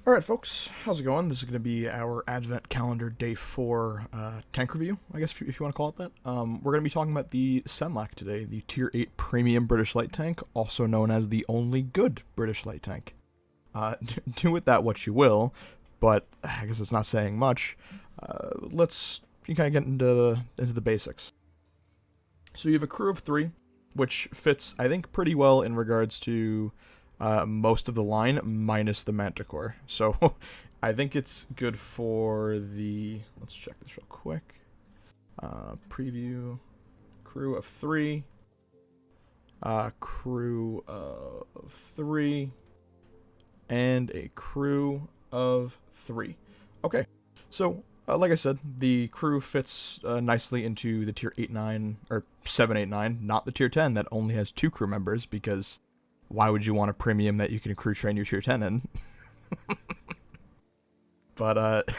Alright folks, how's it going? This is going to be our Advent Calendar Day 4 tank review, I guess if you want to call it that. We're going to be talking about the Senlac today, the Tier 8 Premium British Light Tank, also known as the only good British Light Tank. Do with that what you will, but I guess it's not saying much. Let's kind of get into the basics. So you have a crew of 3, which fits, I think, pretty well in regards to most of the line, minus the Manticore. So I think it's good for the... Let's check this real quick. Preview. Crew of 3. Crew of 3. And a crew of 3. Okay, so like I said, the crew fits nicely into the Tier 8-9, or 7-8-9, not the Tier 10 that only has 2 crew members, because why would you want a premium that you can crew train your Tier 10 in? But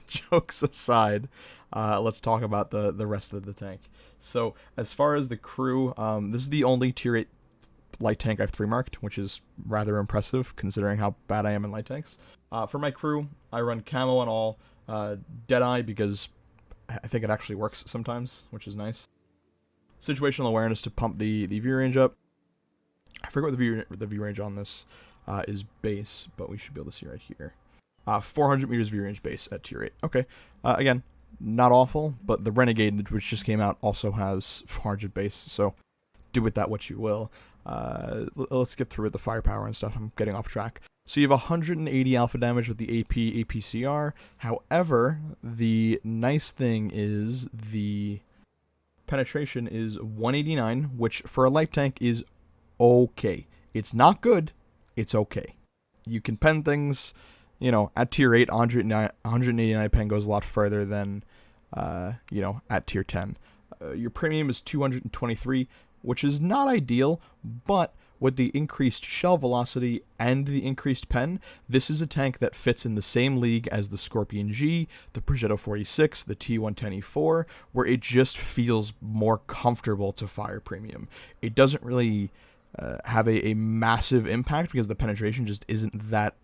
jokes aside, let's talk about the rest of the tank. So as far as the crew, this is the only Tier 8 light tank I've 3-marked, which is rather impressive considering how bad I am in light tanks. For my crew, I run camo on all, Deadeye because I think it actually works sometimes, which is nice. Situational awareness to pump the view range up. I forget what the view range on this is base, but we should be able to see right here. 400 meters view range base at Tier 8. Okay, again, not awful, but the Renegade, which just came out, also has 400 base, so do with that what you will. Let's get through the firepower and stuff. I'm getting off track. So you have 180 alpha damage with the AP, APCR. However, the nice thing is the penetration is 189, which for a light tank is okay. It's not good, it's okay. You can pen things, you know, at Tier 8, 189 pen goes a lot further than, you know, at Tier 10. Your premium is 223, which is not ideal, but with the increased shell velocity and the increased pen, this is a tank that fits in the same league as the Scorpion G, the Progetto 46, the T110E4, where it just feels more comfortable to fire premium. It doesn't really have a massive impact because the penetration just isn't that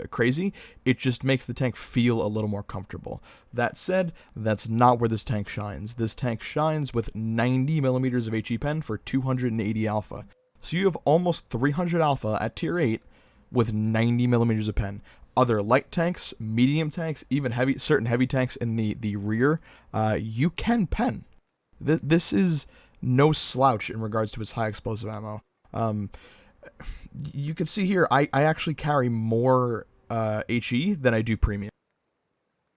crazy. It just makes the tank feel a little more comfortable. That said, that's not where this tank shines. This tank shines with 90 millimeters of HE pen for 280 alpha. So you have almost 300 alpha at Tier 8 with 90 millimeters of pen. Other light tanks, medium tanks, even certain heavy tanks in the rear, you can pen. This is no slouch in regards to its high explosive ammo. You can see here, I actually carry more HE than I do premium,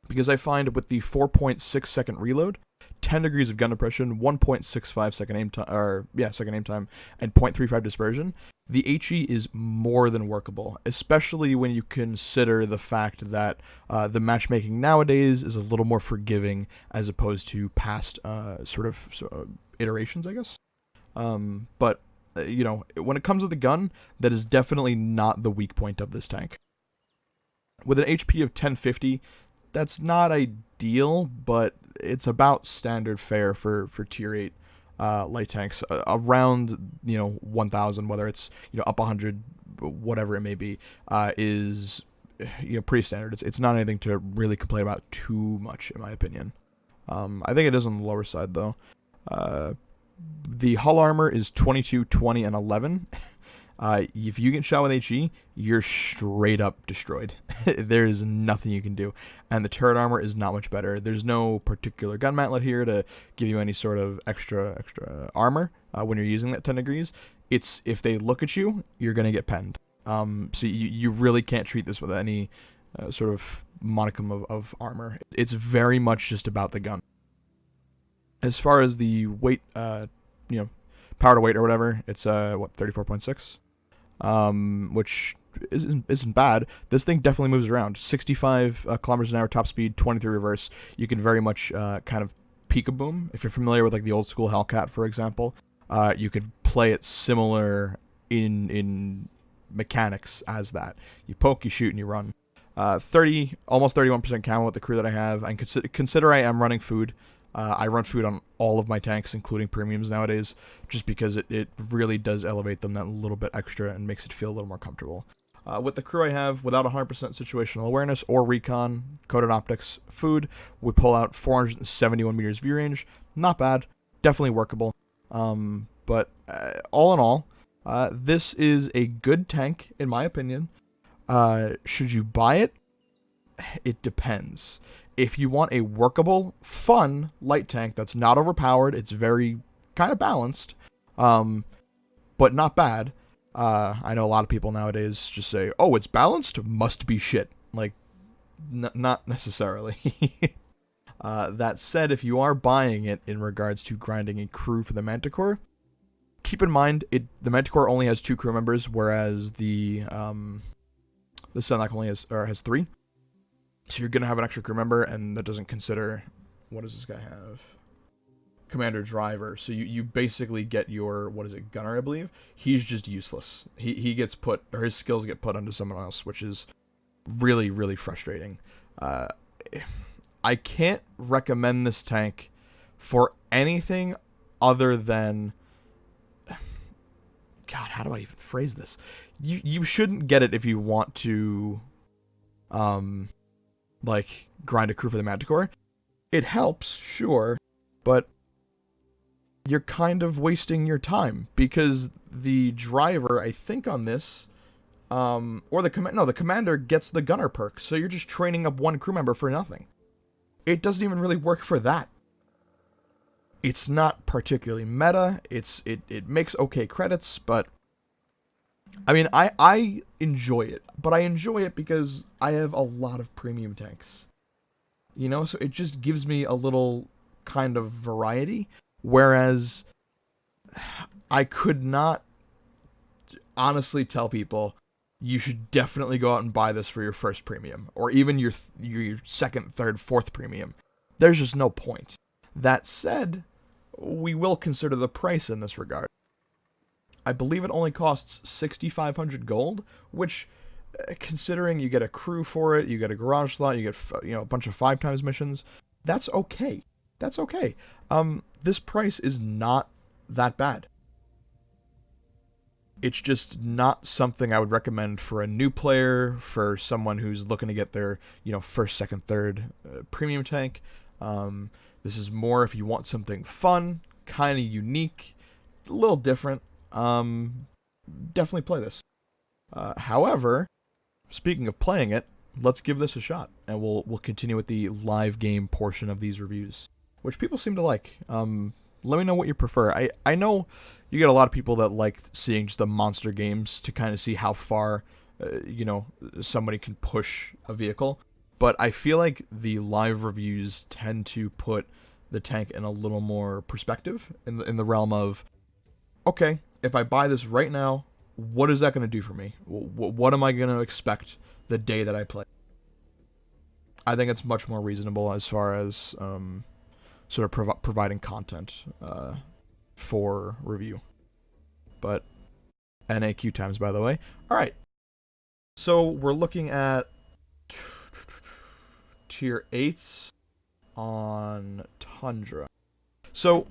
because I find with the 4.6 second reload, 10 degrees of gun depression, 1.65 second aim time, second aim time, and 0.35 dispersion, the HE is more than workable, especially when you consider the fact that the matchmaking nowadays is a little more forgiving as opposed to past iterations, I guess. But you know, when it comes to the gun, that is definitely not the weak point of this tank. With an HP of 1050, that's not ideal, but it's about standard fare for Tier 8 light tanks. Around, you know, 1000, whether it's, you know, up 100, whatever it may be, is, you know, pretty standard. It's not anything to really complain about too much, in my opinion. I think it is on the lower side, though. The hull armor is 22, 20, and 11. If you get shot with HE, you're straight up destroyed. There's nothing you can do. And the turret armor is not much better. There's no particular gun mantlet here to give you any sort of extra armor when you're using that 10 degrees. It's, if they look at you, you're going to get penned. So you really can't treat this with any sort of modicum of armor. It's very much just about the gun. As far as the weight, you know, power to weight or whatever, it's 34.6, which isn't bad. This thing definitely moves around. 65 kilometers an hour top speed, 23 reverse. You can very much kind of peek-a-boom. If you're familiar with like the old school Hellcat, for example, you could play it similar in mechanics as that. You poke, you shoot, and you run. Almost 31% camo with the crew that I have, and consider I am running food. I run food on all of my tanks, including premiums nowadays, just because it really does elevate them that little bit extra and makes it feel a little more comfortable. With the crew I have, without 100% situational awareness or recon, coded optics, food, we pull out 471 meters view range. Not bad. Definitely workable. But all in all, this is a good tank, in my opinion. Should you buy it? It depends. If you want a workable, fun light tank that's not overpowered, it's very kind of balanced, but not bad. I know a lot of people nowadays just say, "Oh, it's balanced, must be shit." Like, not necessarily. That said, if you are buying it in regards to grinding a crew for the Manticore, keep in mind the Manticore only has 2 crew members, whereas the Senlac only has 3. So you're gonna have an extra crew member, and that doesn't consider, what does this guy have? Commander driver. So you basically get your, what is it, gunner, I believe. He's just useless. He gets put, or his skills get put onto someone else, which is really, really frustrating. I can't recommend this tank for anything other than, God, how do I even phrase this? You shouldn't get it if you want to like grind a crew for the Manticore. It helps, sure, but you're kind of wasting your time, because the driver, I think on this, or the commander gets the gunner perk, so you're just training up 1 crew member for nothing. It doesn't even really work for that. It's not particularly meta. It makes okay credits, but I mean, I enjoy it, but I enjoy it because I have a lot of premium tanks. You know, so it just gives me a little kind of variety, whereas I could not honestly tell people you should definitely go out and buy this for your first premium, or even your second, third, fourth premium. There's just no point. That said, we will consider the price in this regard. I believe it only costs 6,500 gold, which, considering you get a crew for it, you get a garage slot, you get a bunch of 5 times missions, that's okay. That's okay. This price is not that bad. It's just not something I would recommend for a new player, for someone who's looking to get their, first, second, third premium tank. This is more if you want something fun, kind of unique, a little different. Definitely play this. However, speaking of playing it, let's give this a shot, and we'll continue with the live game portion of these reviews, which people seem to like. Let me know what you prefer. I know you get a lot of people that like seeing just the monster games to kind of see how far, somebody can push a vehicle. But I feel like the live reviews tend to put the tank in a little more perspective, in the realm of, okay, if I buy this right now, what is that going to do for me? What am I going to expect the day that I play? I think it's much more reasonable as far as sort of providing content for review. But NAQ times, by the way. All right. So we're looking at tier 8s on Tundra. So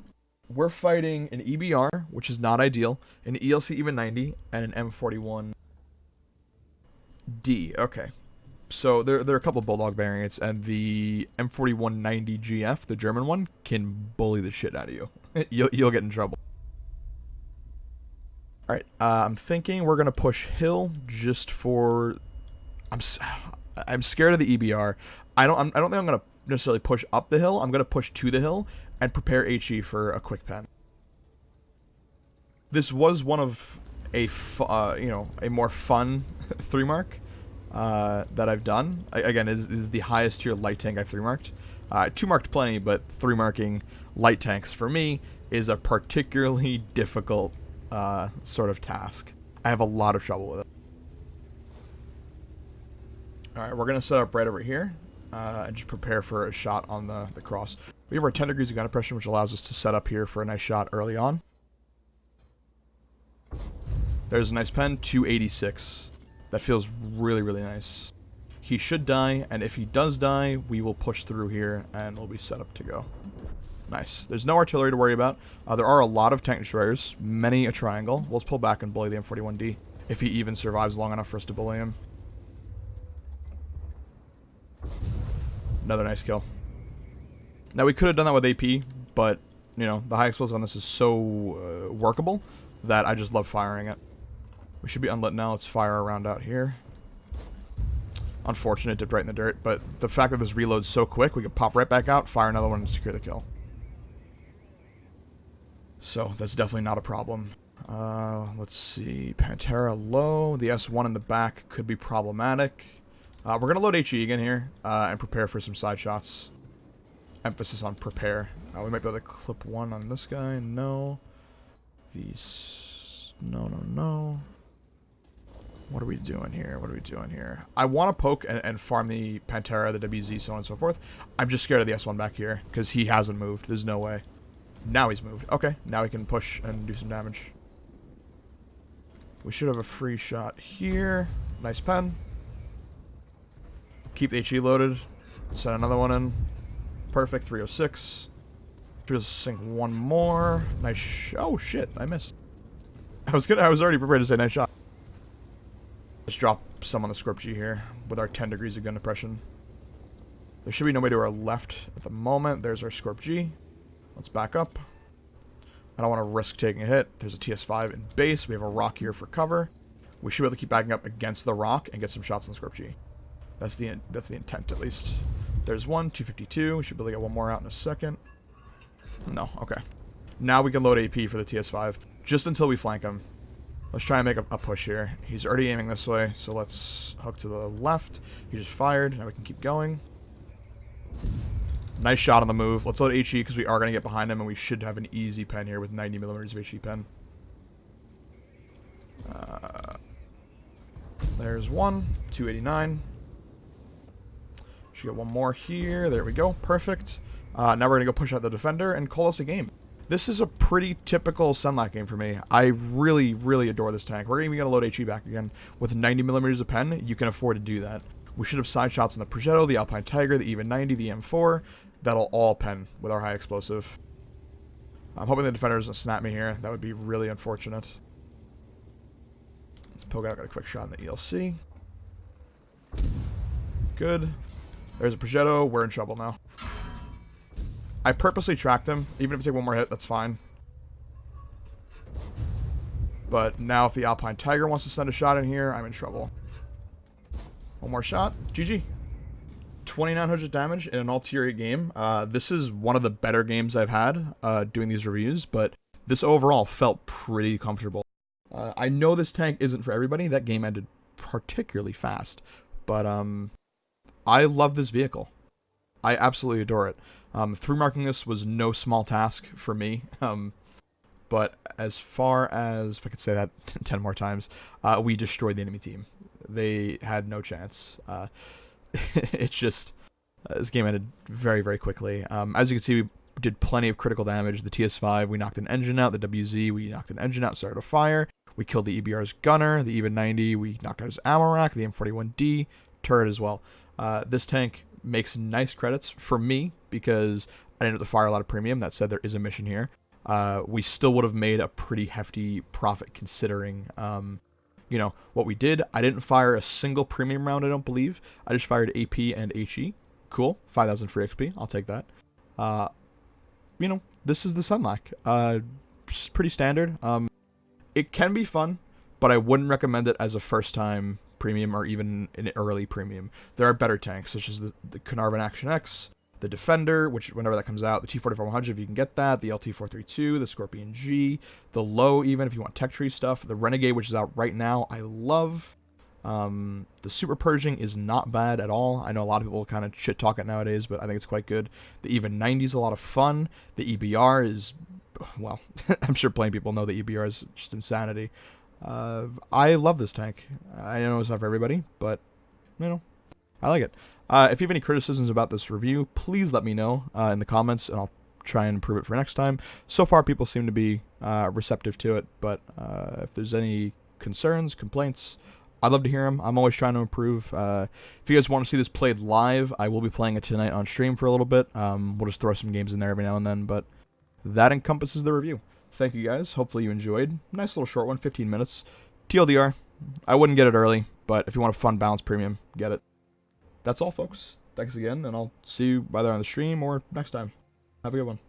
we're fighting an EBR, which is not ideal, an ELC even 90, and an M41D. Okay. So there are a couple of Bulldog variants, and the M4190 GF, the German one, can bully the shit out of you. You'll get in trouble. All right, I'm thinking we're gonna push hill just for. I'm scared of the EBR. I don't think I'm gonna necessarily push up the hill. I'm gonna push to the hill and prepare HE for a quick pen. This was one of a more fun 3-mark that I've done. Again, is the highest tier light tank I've 3-marked. 2-marked plenty, but 3-marking light tanks for me is a particularly difficult sort of task. I have a lot of trouble with it. Alright, we're going to set up right over here and just prepare for a shot on the cross. We have our 10 degrees of gun depression, which allows us to set up here for a nice shot early on. There's a nice pen, 286. That feels really, really nice. He should die, and if he does die, we will push through here, and we'll be set up to go. Nice. There's no artillery to worry about. There are a lot of tank destroyers, many a triangle. Let's pull back and bully the M41D. if he even survives long enough for us to bully him. Another nice kill. Now, we could have done that with AP, but, you know, the high explosive on this is so workable that I just love firing it. We should be unlit now. Let's fire a round out here. Unfortunate, dipped right in the dirt, but the fact that this reloads so quick, we can pop right back out, fire another one, and secure the kill. So, that's definitely not a problem. Let's see. Pantera low. The S1 in the back could be problematic. We're going to load HE again here, and prepare for some side shots. Emphasis on prepare. We might be able to clip one on this guy. No. These. No. What are we doing here? What are we doing here? I want to poke and farm the Pantera, the WZ, so on and so forth. I'm just scared of the S1 back here, because he hasn't moved. There's no way. Now he's moved. Okay, now we can push and do some damage. We should have a free shot here. Nice pen. Keep the HE loaded. Set another one in. Perfect, 306. Just sink one more. Nice oh shit, I missed. I was already prepared to say nice shot. Let's drop some on the Scorp G here with our 10 degrees of gun depression. There should be nobody to our left at the moment. There's our Scorp G. Let's back up. I don't want to risk taking a hit. There's a TS5 in base. We have a rock here for cover. We should be able to keep backing up against the rock and get some shots on the Scorp G. That's the intent, at least. There's one, 252. We should be able to get one more out in a second. No, okay. Now we can load AP for the TS5, just until we flank him. Let's try and make a push here. He's already aiming this way, so let's hook to the left. He just fired. Now we can keep going. Nice shot on the move. Let's load HE because we are going to get behind him, and we should have an easy pen here with 90 millimeters of HE pen. There's one, 289. Should get one more here. There we go. Perfect. Now we're going to go push out the defender and call us a game. This is a pretty typical Senlac game for me. I really, really adore this tank. We're even going to load HE back again. With 90 millimeters of pen, you can afford to do that. We should have side shots on the Progetto, the Alpine Tiger, the Even 90, the M4. That'll all pen with our high explosive. I'm hoping the defender doesn't snap me here. That would be really unfortunate. Let's poke out. Got a quick shot in the ELC. Good. There's a Progetto. We're in trouble now. I purposely tracked him. Even if I take one more hit, that's fine. But now if the Alpine Tiger wants to send a shot in here, I'm in trouble. One more shot. GG. 2,900 damage in an all-tier 8 game. This is one of the better games I've had doing these reviews, but this overall felt pretty comfortable. I know this tank isn't for everybody. That game ended particularly fast. But I love this vehicle. I absolutely adore it. 3-marking this was no small task for me. But as far as, if I could say that 10 more times, we destroyed the enemy team. They had no chance. It's just, this game ended very, very quickly. As you can see, we did plenty of critical damage. The TS5, we knocked an engine out. The WZ, we knocked an engine out, started a fire. We killed the EBR's gunner. The Even 90, we knocked out his ammo rack. The M41D, turret as well. This tank makes nice credits for me because I didn't have to fire a lot of premium. That said, there is a mission here. We still would have made a pretty hefty profit considering, you know, what we did. I didn't fire a single premium round, I don't believe. I just fired AP and HE. Cool. 5,000 free XP. I'll take that. You know, this is the Senlac. Pretty standard. It can be fun, but I wouldn't recommend it as a first-time premium or even an early premium. There are better tanks, such as the Carnarvon Action X, the Defender, which whenever that comes out, the T-44-100 if you can get that, the LT-432, the Scorpion G, the Low even if you want tech tree stuff, the Renegade, which is out right now, I love. The Super Pershing is not bad at all. I know a lot of people kind of shit talk it nowadays, but I think it's quite good. The Even 90 is a lot of fun. The EBR is, well, I'm sure plenty of people know the EBR is just insanity. I love this tank. I know it's not for everybody, but, you know, I like it. If you have any criticisms about this review, please let me know in the comments, and I'll try and improve it for next time. So far, people seem to be receptive to it, but if there's any concerns, complaints, I'd love to hear them. I'm always trying to improve. If you guys want to see this played live, I will be playing it tonight on stream for a little bit. We'll just throw some games in there every now and then, but that encompasses the review. Thank you guys. Hopefully you enjoyed. Nice little short one, 15 minutes. TLDR, I wouldn't get it early, but if you want a fun balance premium, get it. That's all, folks. Thanks again, and I'll see you either on the stream or next time. Have a good one.